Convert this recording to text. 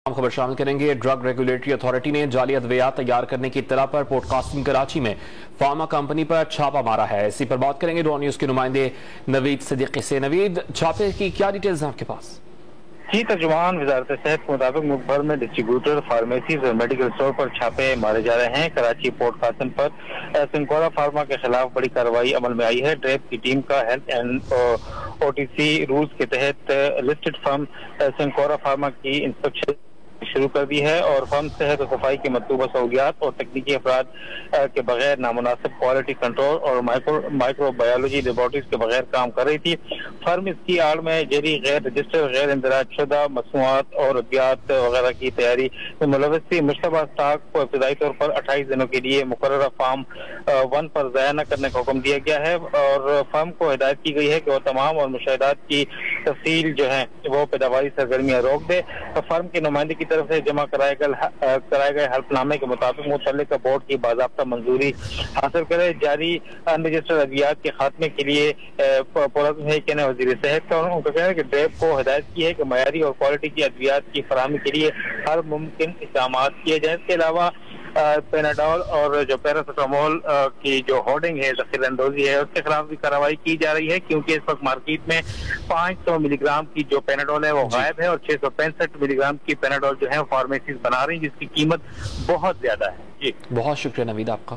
خبر شامل کریں گے۔ ڈرگ ریگولیٹری اتھارٹی نے جعلی ادویات تیار کرنے کی اطلاع پر پورٹ قاسم کراچی میں فارما کمپنی پر چھاپہ مارا ہے۔ اسی پر بات کریں گے ڈون نیوز کے نمائندے نوید صدیقی سے۔ نوید، چھاپے کی کیا ڈیٹیلز ہیں آپ کے پاس؟ ترجمان وزارت صحت کے مطابق ملک بھر میں ڈسٹریبیوٹر، فارمیسیز اور میڈیکل اسٹور پر چھاپے مارے جا رہے ہیں۔ کراچی پورٹ قاسم پر سنکورا فارما کے خلاف بڑی کارروائی عمل میں آئی ہے۔ ڈریپ کی ٹیم کا ہیلتھ اینڈ OTC رولز کے تحت لسٹڈ فرم سنکورا فارما کی انسپیکشن شروع کر دی ہے اور فرم صحت و صفائی کے مطلوبہ سہولیات اور تکنیکی افراد کے بغیر نامناسب کوالٹی کنٹرول اور مائکرو بایولوجی لیبارٹریز کے بغیر کام کر رہی تھی۔ فرم اس کی آڑ میں جعلی غیر رجسٹر، غیر اندراج شدہ مصنوعات اور ادویات وغیرہ کی تیاری میں ملوث تھی۔ مشتبہ اسٹاک کو ابتدائی طور پر 28 دنوں کے لیے مقررہ فارم 1 پر ضائع نہ کرنے کا حکم دیا گیا ہے اور فرم کو ہدایت کی گئی ہے کہ وہ تمام اور مشاہدات کی تفصیل جو ہے وہ پیداواری سرگرمیاں روک دے۔ فرم کے نمائندے کی طرف سے جمع کرائے گئے ہیلپ نامے کے مطابق متعلقہ بورڈ کی باضابطہ منظوری حاصل کرے۔ جاری ان رجسٹرڈ ادویات کے خاتمے کے لیے پرعزم ہے کہ وزیر صحت کا ان کا کہنا ہے کہ ڈریپ کو ہدایت کی ہے کہ معیاری اور کوالٹی کی ادویات کی فراہمی کے لیے ہر ممکن اقدامات کیے جائیں۔ اس کے علاوہ پیناڈول اور جو پیراسیٹامول کی جو ہورڈنگ ہے، ذخیرہ اندوزی ہے، اس کے خلاف بھی کارروائی کی جا رہی ہے کیونکہ اس وقت مارکیٹ میں 500 ملی گرام کی جو پیناڈول ہے وہ غائب ہے اور 665 ملی گرام کی پیناڈول جو ہے فارمیسیز بنا رہی ہیں جس کی قیمت بہت زیادہ ہے۔ بہت شکریہ نوید آپ کا۔